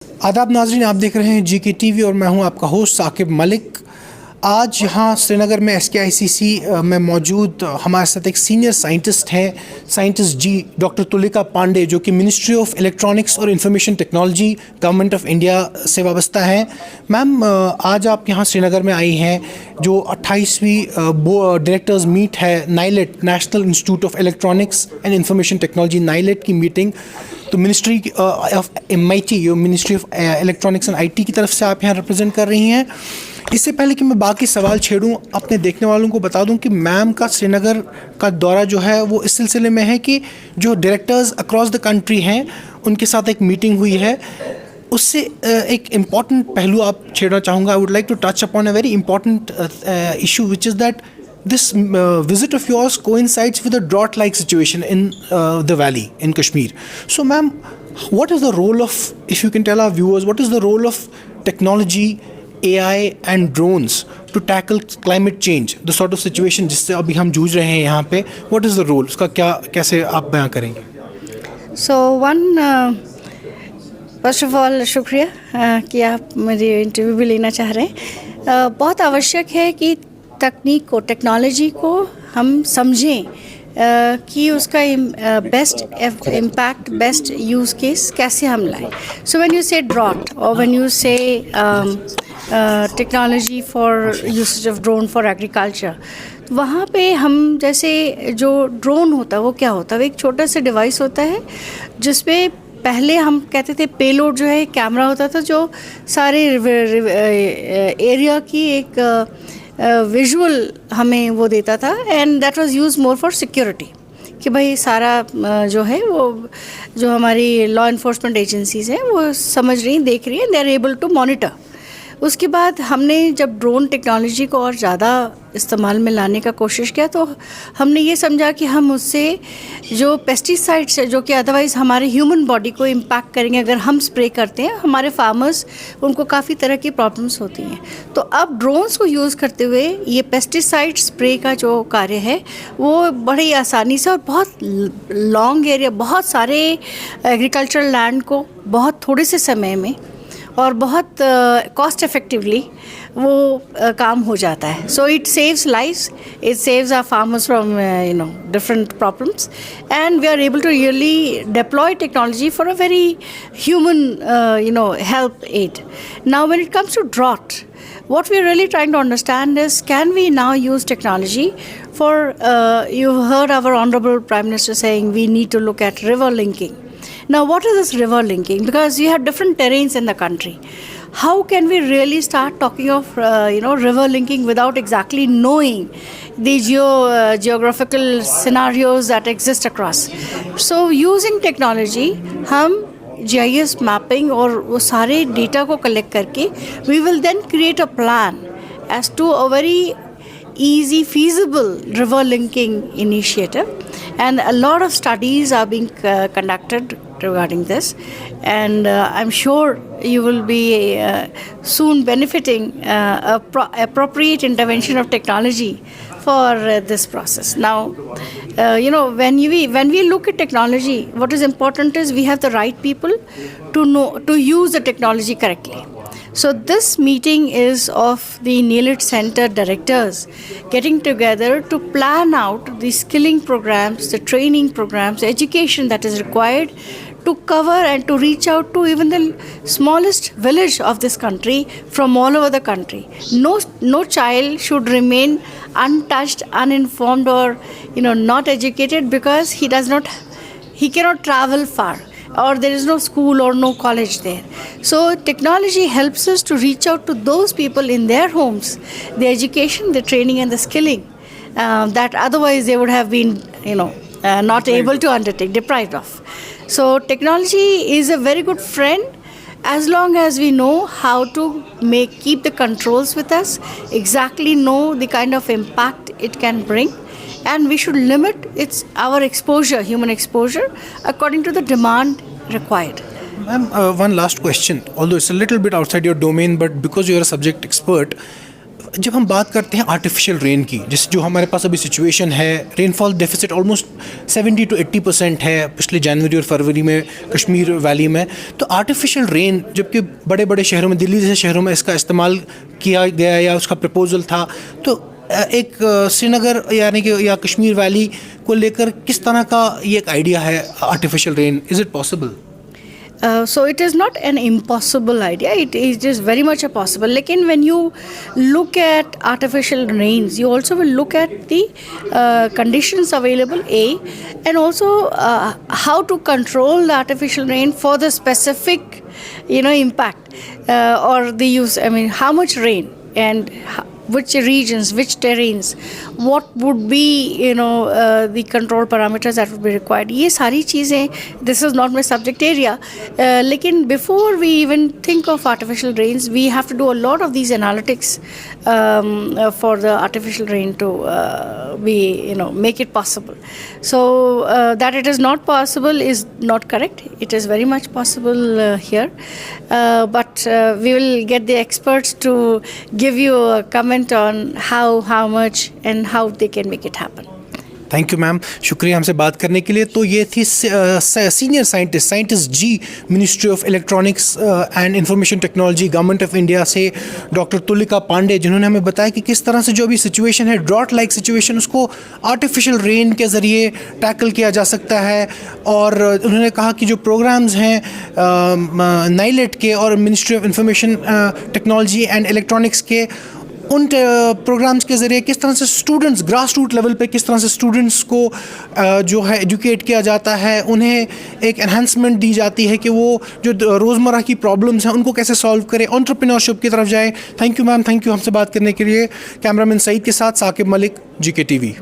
आदाब नाज़रीन, आप देख रहे हैं जीके टीवी और मैं हूं आपका होस्ट साकिब मलिक। आज यहाँ श्रीनगर में SKICC में मौजूद हमारे साथ एक सीनियर साइंटिस्ट हैं, साइंटिस्ट जी डॉक्टर तुलिका पांडे, जो कि मिनिस्ट्री ऑफ इलेक्ट्रॉनिक्स और information technology government of India से वाबस्ता हैं। मैम, आज आप यहाँ श्रीनगर में आई हैं जो 28वीं डायरेक्टर्स मीट है NIELIT, national institute of electronics and information technology, NIELIT की मीटिंग। तो मिनिस्ट्री ऑफ MIT, जो ministry of electronics and IT की तरफ से आप यहाँ रिप्रेजेंट कर रही हैं। इससे पहले कि मैं बाकी सवाल छेड़ूं, अपने देखने वालों को बता दूं कि मैम का श्रीनगर का दौरा जो है वो इस सिलसिले में है कि जो डायरेक्टर्स अक्रॉस द कंट्री हैं उनके साथ एक मीटिंग हुई है। उससे एक इम्पॉर्टेंट पहलू आप छेड़ना चाहूँगा। I would like to touch upon a very important issue which is that this visit of yours coincides with a drought-like situation in the valley in Kashmir. So, ma'am, what is the role of, if you can tell our viewers, what is the role of technology, AI and drones to tackle climate change, the sort of situation जिससे अभी हम जूझ रहे हैं यहाँ पे? What is the role? उसका क्या, कैसे आप बयां करेंगे? So first of all, शुक्रिया कि आप मेरी इंटरव्यू भी लेना चाह रहे हैं। बहुत आवश्यक है कि तकनीक को, टेक्नोलॉजी को हम समझें कि उसका best impact, best use case कैसे हम लाएं। सो व्हेन यू से ड्रॉट और व्हेन यू से technology for usage of drone for agriculture, वहाँ पे हम जैसे जो ड्रोन होता है वो क्या होता है, वो एक छोटा सा डिवाइस होता है जिसमें पहले हम कहते थे पेलोड जो है कैमरा होता था जो सारे एरिया की एक विजुअल हमें वो देता था, and that was use more for security कि भाई सारा जो है वो जो हमारी लॉ इन्फोर्समेंट एजेंसीज़ हैं वो समझ रही, देख रही हैं, they are able to monitor. उसके बाद हमने जब ड्रोन टेक्नोलॉजी को और ज़्यादा इस्तेमाल में लाने का कोशिश किया तो हमने ये समझा कि हम उससे जो पेस्टिसाइड्स है जो कि अदरवाइज़ हमारे ह्यूमन बॉडी को इम्पैक्ट करेंगे, अगर हम स्प्रे करते हैं, हमारे फार्मर्स उनको काफ़ी तरह की प्रॉब्लम्स होती हैं। तो अब ड्रोन्स को यूज़ करते हुए ये पेस्टिसाइड स्प्रे का जो कार्य है वो बड़ी आसानी से और बहुत लॉन्ग एरिया, बहुत सारे एग्रीकल्चरल लैंड को बहुत थोड़े से समय में और बहुत कॉस्ट इफेक्टिवली वो काम हो जाता है। So it saves lives, it saves our farmers from different problems, and we are able to really deploy technology for a very human help aid. Now when it comes to drought, what we are really trying to understand is, can we now use technology for, you heard our Honorable Prime Minister saying we need to look at river linking. Now, what is this river linking? Because you have different terrains in the country. How can we really start talking of, river linking without exactly knowing the geographical scenarios that exist across? So, using technology, हम GIS mapping और वो सारे data को collect करके, we will then create a plan as to a very easy, feasible river linking initiative. And a lot of studies are being conducted regarding this, and I'm sure you will be soon benefiting appropriate intervention of technology for this process. Now, when we look at technology, what is important is we have the right people to use the technology correctly. So this meeting is of the NAILIT Center directors getting together to plan out the skilling programs, the training programs, the education that is required to cover and to reach out to even the smallest village of this country from all over the country. No child should remain untouched, uninformed, or not educated because he cannot travel far, or there is no school or no college there. So technology helps us to reach out to those people in their homes, the education, the training and the skilling that otherwise they would have been not able to undertake, deprived of. So technology is a very good friend as long as we know how to keep the controls with us, exactly know the kind of impact it can bring, and we should limit our exposure, human exposure, according to the demand required. Ma'am, one last question, although it's a little bit outside your domain, but because you're a subject expert, जब हम बात करते हैं artificial rain की, जैसे जो हमारे पास अभी सिचुएशन है, रेनफॉल डेफिसिट ऑलमोस्ट 70 to 80% है पिछले जनवरी और फरवरी में कश्मीर वैली में। तो आर्टिफिशियल रेन, जबकि बड़े बड़े शहरों में, दिल्ली जैसे शहरों में इसका इस्तेमाल किया गया या उसका प्रपोजल था, तो एक श्रीनगर यानी कि या कश्मीर वैली को लेकर किस तरह का ये एक आइडिया है artificial rain, is it possible? So it is not an impossible idea, it is just very much a possible. Lekin when you look at artificial rains, you also will look at the conditions available, and also how to control the artificial rain for the specific impact or the use. I mean, how much rain and which regions, which terrains, what would be the control parameters that would be required. ये सारी चीज़ें, this is not my subject area, लेकिन before we even think of artificial rains, we have to do a lot of these analytics for the artificial rain to be make it possible. So that it is not possible is not correct. It is very much possible here, but we will get the experts to give you a comment on how much and how they can make it happen. Thank you ma'am, शुक्रिया हमसे बात करने के लिए। तो ये थी senior scientist ji, ministry of electronics and information technology, government of India से डॉक्टर तुलिका पांडे, जिन्होंने हमें बताया कि किस तरह से जो अभी सिचुएशन है, ड्रॉट लाइक सिचुएशन, उसको आर्टिफिशियल रेन के ज़रिए टैकल किया जा सकता है। और उन्होंने कहा कि जो प्रोग्राम्स हैं नाइलेट के और ministry of information technology and electronics के, उन प्रोग्राम्स के ज़रिए किस तरह से स्टूडेंट्स, ग्रास रूट लेवल पे किस तरह से स्टूडेंट्स को जो है एजुकेट किया जाता है, उन्हें एक एनहांसमेंट दी जाती है कि वो जो रोज़मर्रा की प्रॉब्लम्स हैं उनको कैसे सॉल्व करें, एंटरप्रेन्योरशिप की तरफ जाएं। Thank you ma'am, thank you हमसे बात करने के लिए। कैमरामैन सईद के साथ साकिब मलिक, GK TV।